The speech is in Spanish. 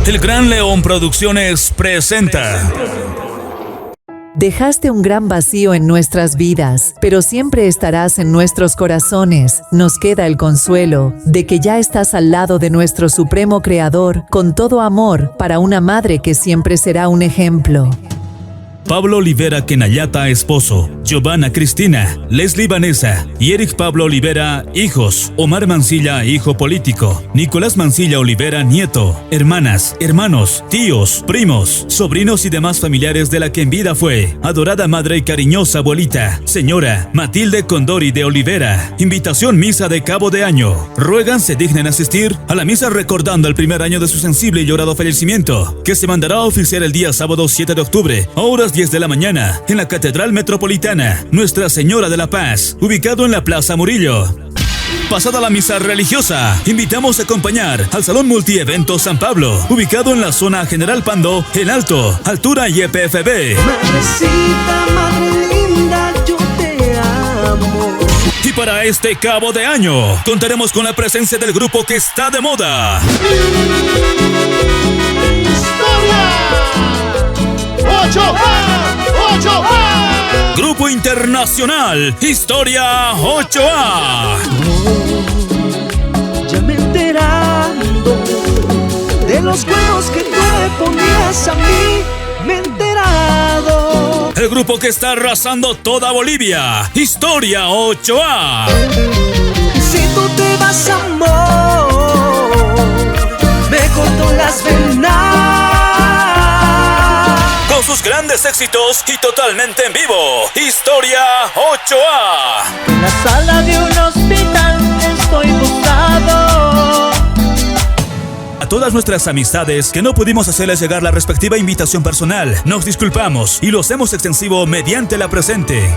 El Gran León Producciones presenta. Dejaste un gran vacío en nuestras vidas, pero siempre estarás en nuestros corazones. Nos queda el consuelo de que ya estás al lado de nuestro Supremo Creador, con todo amor, para una madre que siempre será un ejemplo. Pablo Olivera Kenayata, esposo; Giovanna Cristina, Leslie Vanessa y Eric Pablo Olivera, hijos; Omar Mancilla, hijo político; Nicolás Mancilla Olivera, nieto; hermanas, hermanos, tíos, primos, sobrinos y demás familiares de la que en vida fue adorada madre y cariñosa abuelita, señora Matilde Condori de Olivera. Invitación misa de cabo de año. Ruegan se dignen asistir a la misa recordando el primer año de su sensible y llorado fallecimiento, que se mandará a oficiar el día sábado 7 de octubre, a horas 10 de la mañana, en la Catedral Metropolitana Nuestra Señora de la Paz, ubicado en la Plaza Murillo. Pasada la misa religiosa, invitamos a acompañar al Salón Multievento San Pablo, ubicado en la zona General Pando, en Alto, altura YPFB. Madrecita, madre linda, yo te amo. Y para este cabo de año, contaremos con la presencia del grupo que está de moda. Grupo Internacional Historia 8A. Ya me enterando de los cuernos que tú me ponías a mí, me he enterado. El grupo que está arrasando toda Bolivia, Historia 8A. Si tú te vas, amor, me corto las venas. Con sus grandes éxitos y totalmente en vivo, Historia 8A. En la sala de un hospital estoy botado. A todas nuestras amistades que no pudimos hacerles llegar la respectiva invitación personal, nos disculpamos y lo hacemos extensivo mediante la presente.